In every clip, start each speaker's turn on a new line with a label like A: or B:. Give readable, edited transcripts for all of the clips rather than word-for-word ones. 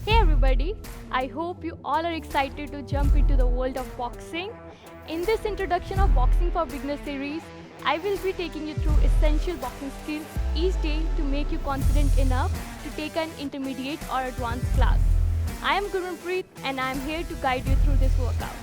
A: Hey everybody, I hope you all are excited to jump into the world of boxing. In this introduction of Boxing for Beginners series, I will be taking you through essential boxing skills each day to make you confident enough to take an intermediate or advanced class. I am Gurmanpreet and I am here to guide you through this workout.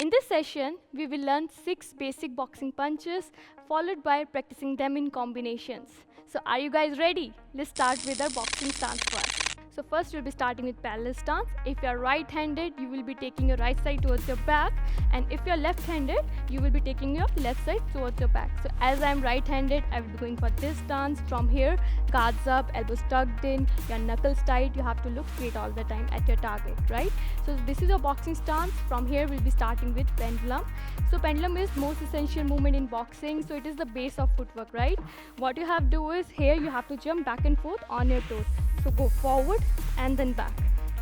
A: In this session, we will learn 6 basic boxing punches followed by practicing them in combinations. So are you guys ready? Let's start with our boxing stance first. So first we'll be starting with parallel stance. If you are right-handed, you will be taking your right side towards your back, and if you are left-handed, you will be taking your left side towards your back. So as I am right-handed, I will be going for this stance. From here, guards up, elbows tucked in, your knuckles tight. You have to look straight all the time at your target, right? So this is your boxing stance. From here, we'll be starting with pendulum. So pendulum is most essential movement in boxing. So it is the base of footwork, right? What you have to do is here you have to jump back and forth on your toes. So go forward and then back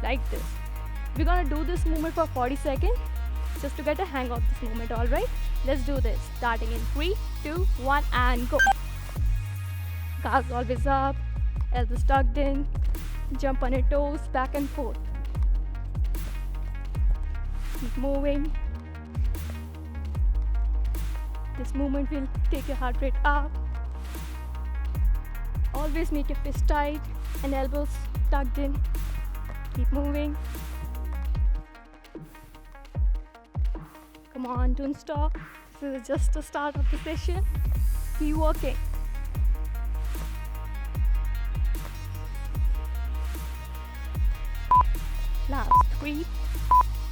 A: like this. We're gonna do this movement for 40 seconds just to get a hang of this movement. All right, let's do this. Starting in 3, 2, 1, and go. Guards always up, elbows tucked in, jump on your toes, back and forth. Keep moving. This movement will take your heart rate up. Always make your fist tight and elbows tucked in. Keep moving. Come on, don't stop. This is just the start of the session. Keep working. Last 3,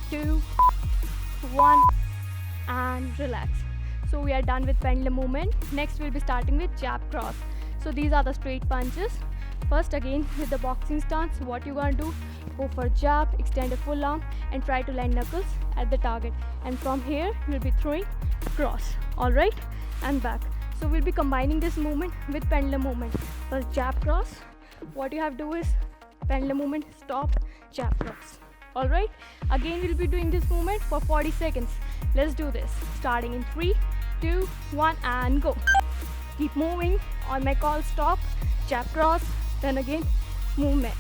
A: 2, 1, and relax. So we are done with pendulum movement. Next we'll be starting with jab cross. So these are the straight punches. First, again with the boxing stance, what you're gonna do, go for jab, extend a full arm and try to land knuckles at the target, and from here you'll be throwing cross, all right, and back. So we'll be combining this movement with pendulum movement. First jab cross, what you have to do is pendulum movement, stop, jab cross, all right. Again we'll be doing this movement for 40 seconds. Let's do this. Starting in 3, 2, 1, and go. Keep moving. On my call, stop, jab cross, then again movement.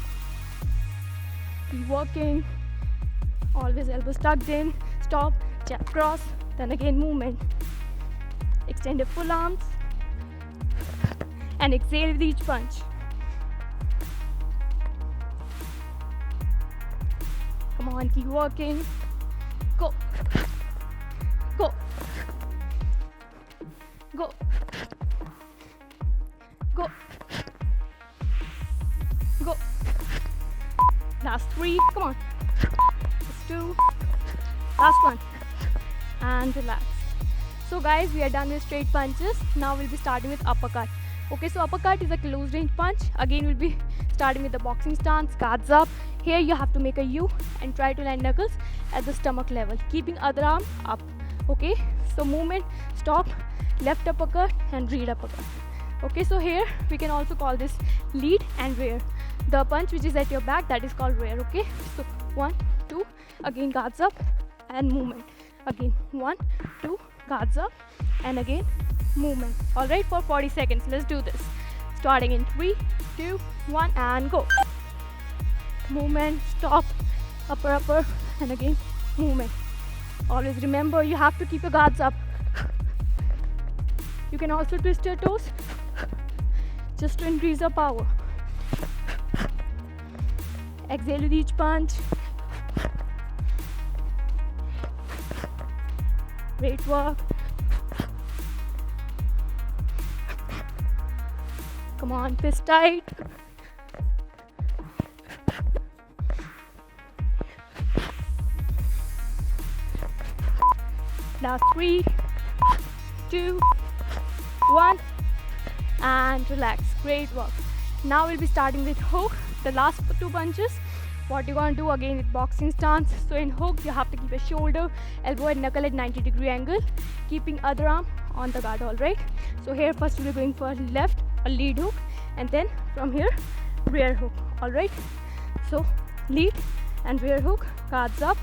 A: Keep working. Always elbows tucked in, stop, jab cross, then again movement. Extend your full arms and exhale with each punch. Come on, keep working. Go. Go. Go. Go. Go. Last 3, come on. Just 2. Last one. And relax. So guys, we are done with straight punches. Now we'll be starting with uppercut. Okay, so uppercut is a close range punch. Again, we'll be starting with the boxing stance, guards up. Here you have to make a U and try to land knuckles at the stomach level, keeping other arm up. Okay, so movement, stop, left uppercut and rear uppercut. Okay, so here we can also call this lead and rear. The punch which is at your back, that is called rear. Okay, so 1, 2, again guards up and movement. Again 1, 2, guards up and again movement. All right, for 40 seconds. Let's do this. Starting in 3, 2, 1, and go. Movement, stop, upper, and again movement. Always remember, you have to keep your guards up. You can also twist your toes just to increase your power. Exhale with each punch. Great work. Come on, fist tight. Last 3, 2, 1, and relax. Great work. Now we'll be starting with hook, the last 2 punches. What you're gonna do again with boxing stance. So in hook, you have to keep your shoulder, elbow and knuckle at 90-degree angle, keeping other arm on the guard, all right? So here first we'll be going for left, a lead hook, and then from here, rear hook, all right? So lead and rear hook, guards up,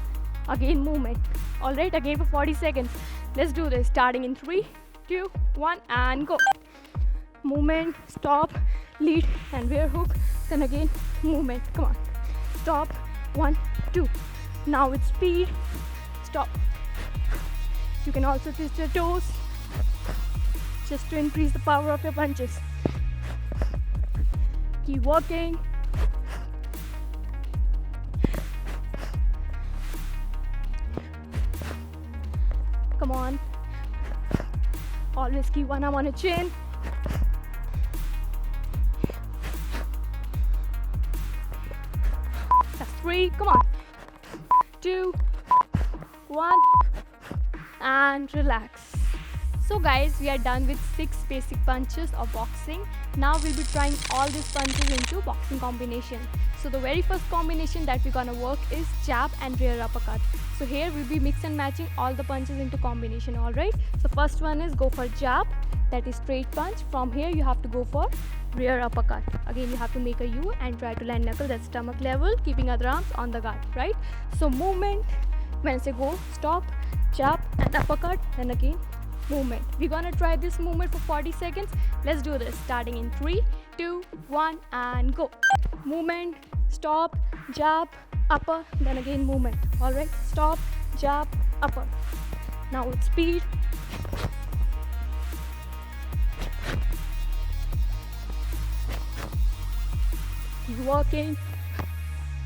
A: again movement. Alright, again for 40 seconds. Let's do this, starting in 3, 2, 1, and go. Movement, stop, lead, and rear hook, then again movement. Come on, stop, 1, 2. Now with speed, stop. You can also twist your toes just to increase the power of your punches. Keep working. Come on. Always keep one arm on a chin. That's 3. Come on. 2, 1, and relax. So guys, we are done with 6 basic punches of boxing. Now we'll be trying all these punches into boxing combination. So the very first combination that we're gonna work is jab and rear uppercut. So here we'll be mix and matching all the punches into combination, alright? So first one is go for jab, that is straight punch. From here you have to go for rear uppercut. Again you have to make a U and try to land knuckles at stomach level, keeping other arms on the guard, right? So movement, when I say go, stop, jab and uppercut, then again movement. We're gonna try this movement for 40 seconds. Let's do this, starting in 3, 2, 1, and go. Movement, stop, jab, upper, then again movement. Alright, stop, jab, upper. Now with speed. Keep working.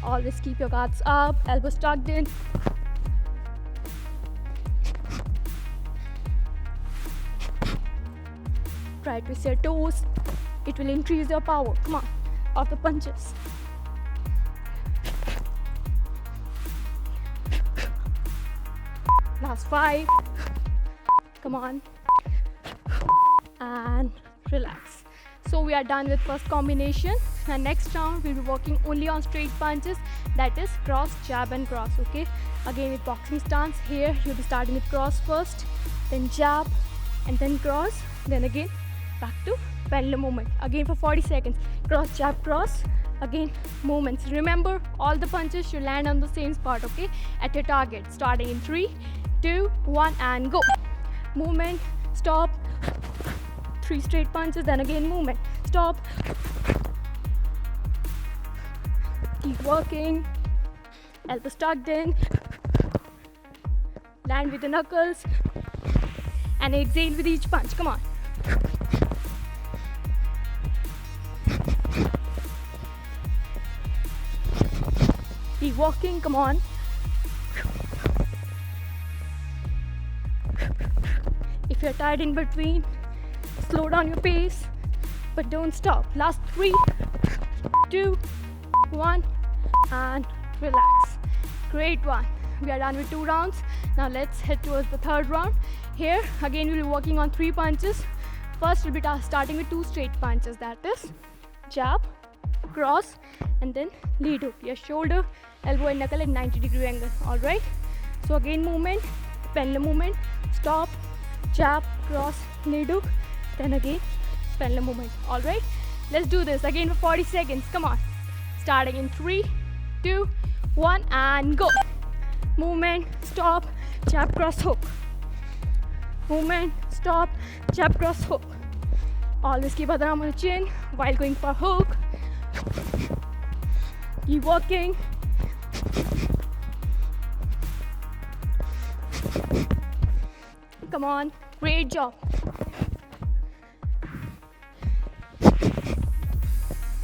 A: Always keep your guards up, elbows tucked in. Try to twist your toes. It will increase your power. Come on, of the punches. Last 5. Come on. And relax. So we are done with first combination. Now next round we'll be working only on straight punches, that is cross, jab and cross, okay? Again with boxing stance, here you'll be starting with cross first, then jab, and then cross, then again back to pendulum movement. Again for 40 seconds, cross, jab, cross, again movements. Remember, all the punches should land on the same spot, okay? At your target, starting in 3, 2, 1, and go. Movement, stop, 3 straight punches, then again movement, stop. Keep working, elbows tucked in, land with the knuckles, and exhale with each punch. Come on. Keep walking, come on. If you're tired in between, slow down your pace, but don't stop. Last 3, 2, 1, and relax. Great one. We are done with 2 rounds. Now let's head towards the 3rd round. Here again we'll be working on 3 punches. First we'll be starting with 2 straight punches, that is jab, cross, and then lead hook. Your shoulder, elbow and knuckle at 90-degree angle. Alright. So again movement, pendulum movement, stop, jab, cross, lead hook, then again pendulum movement. Alright. Let's do this again for 40 seconds. Come on. Starting in 3, 2, 1, and go. Movement, stop, jab, cross, hook. Movement, stop, jab, cross, hook. Always keep other arm on the chin while going for hook. Keep working. Come on, great job.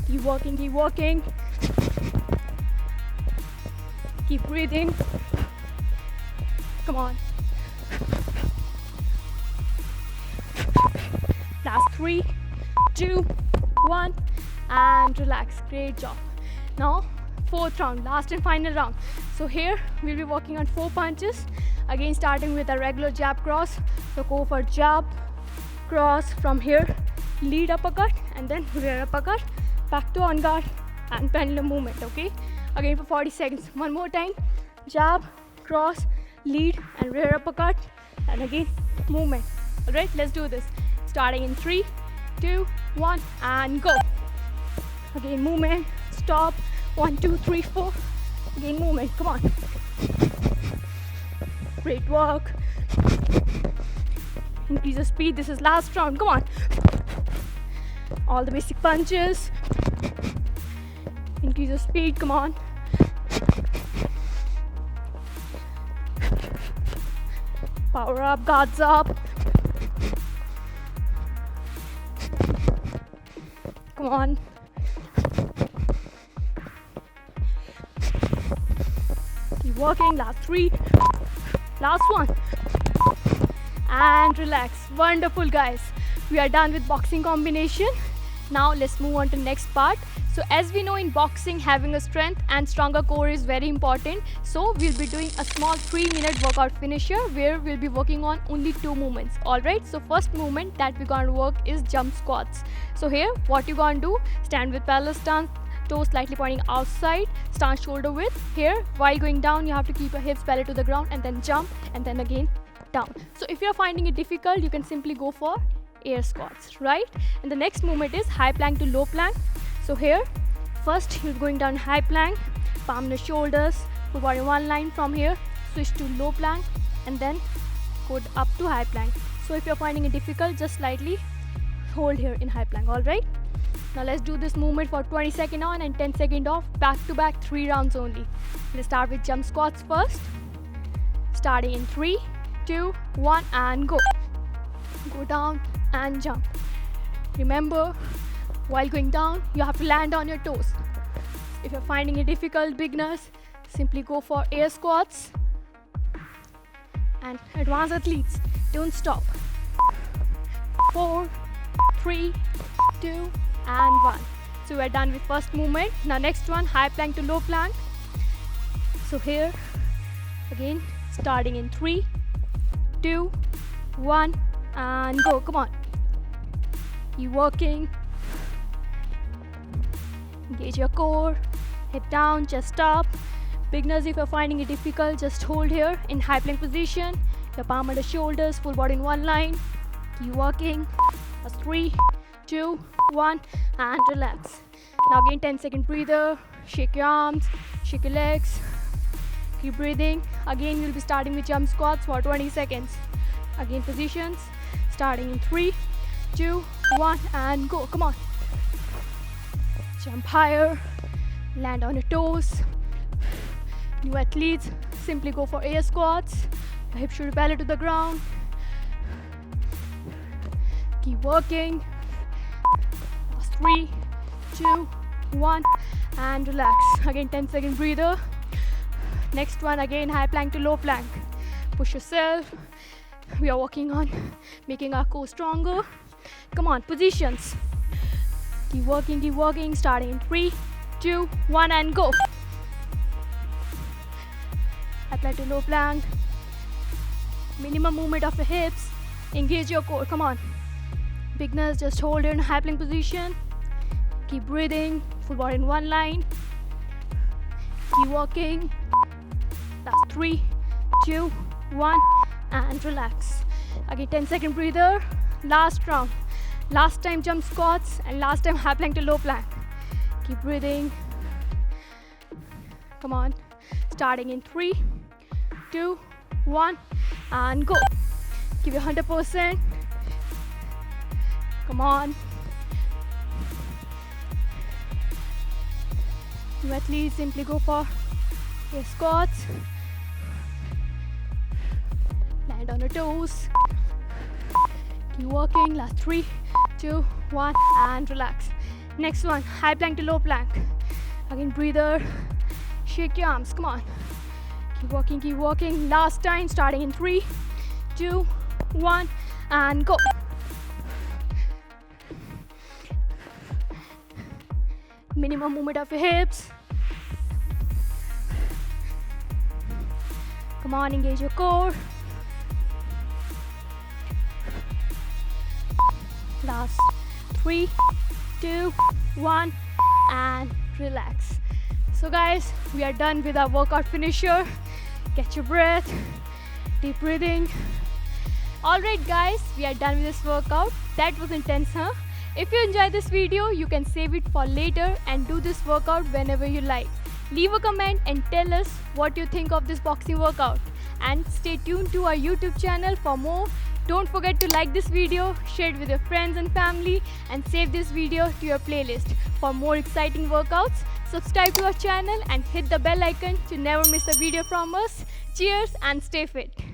A: Keep working, keep working. Keep breathing. Come on. Last 3, 2, 1, and relax. Great job. Now 4th round, last and final round. So here we'll be working on 4 punches. Again starting with a regular jab cross. So go for jab, cross, from here lead uppercut, and then rear uppercut, back to on guard and pendulum movement. Okay, again for 40 seconds. One more time, jab, cross, lead and rear uppercut, and again movement. Alright, let's do this. Starting in 3, 2, 1, and go. Again movement, stop, 1, 2, 3, 4, Again, movement. Come on. Great work. Increase the speed. This is last round. Come on. All the basic punches. Increase the speed. Come on. Power up. Guards up. Come on. Keep working. Last 3. Last one. And relax. Wonderful, guys. We are done with boxing combination. Now let's move on to next part. So as we know, in boxing, having a strength and stronger core is very important. So we'll be doing a small 3-minute workout finisher where we'll be working on only 2 movements. Alright, so first movement that we're going to work is jump squats. So here what you're going to do, stand with parallel stance, toes slightly pointing outside, stance shoulder width. Here while going down, you have to keep your hips parallel to the ground and then jump and then again down. So if you're finding it difficult, you can simply go for air squats, right? And the next movement is high plank to low plank. So here first you're going down high plank, palm the shoulders, full body in one line. From here switch to low plank and then go up to high plank. So if you're finding it difficult, just slightly hold here in high plank. All right, now let's do this movement for 20 seconds on and 10 seconds off, back to back, 3 rounds only. Let's start with jump squats first, starting in 3, 2, 1 and go. Go down and jump. Remember, while going down, you have to land on your toes. If you're finding it difficult, beginners, simply go for air squats. And advanced athletes, don't stop. 4, 3, 2 and 1. So we're done with first movement. Now next one, high plank to low plank. So here again, starting in 3, 2, 1 and go. Come on, keep working. Engage your core, hip down, chest up. Beginners, if you're finding it difficult, just hold here in high plank position, your palm on the shoulders, full body in one line. Keep working. That's 3, 2, 1 and relax. Now again 10-second breather. Shake your arms, shake your legs, keep breathing. Again we'll be starting with jump squats for 20 seconds. Again positions, starting in 3, 2, 1 and go. Come on. Jump higher, land on your toes. New athletes, simply go for air squats. The hips should be parallel to the ground. Keep working. Last 3, 2, 1 and relax. Again 10-second breather. Next one, again high plank to low plank. Push yourself. We are working on making our core stronger. Come on, positions. Keep working, starting in 3, 2, 1 and go. High plank to low plank. Minimum movement of the hips. Engage your core, come on. Beginners, just hold in high plank position. Keep breathing, full body in one line. Keep working. That's 3, 2, 1 and relax. Again 10-second breather. Last round. Last time jump squats and last time high plank to low plank. Keep breathing. Come on. Starting in 3, 2, 1 and go. Give your 100%. Come on. You athletes, simply go for your squats. Land on your toes. Keep working. Last 3, 2, 1 and relax. Next one, high plank to low plank. Again breather. Shake your arms, come on. Keep working. Last time, starting in 3, 2, 1 and go. Minimum movement of your hips. Come on, engage your core. Last 3, 2, 1 and relax. So guys, we are done with our workout finisher. Catch your breath, deep breathing. Alright guys, we are done with this workout. That was intense, huh? If you enjoyed this video, you can save it for later and do this workout whenever you like. Leave a comment and tell us what you think of this boxing workout. And stay tuned to our YouTube channel for more. Don't forget to like this video, share it with your friends and family, and save this video to your playlist. For more exciting workouts, subscribe to our channel and hit the bell icon to never miss a video from us. Cheers and stay fit.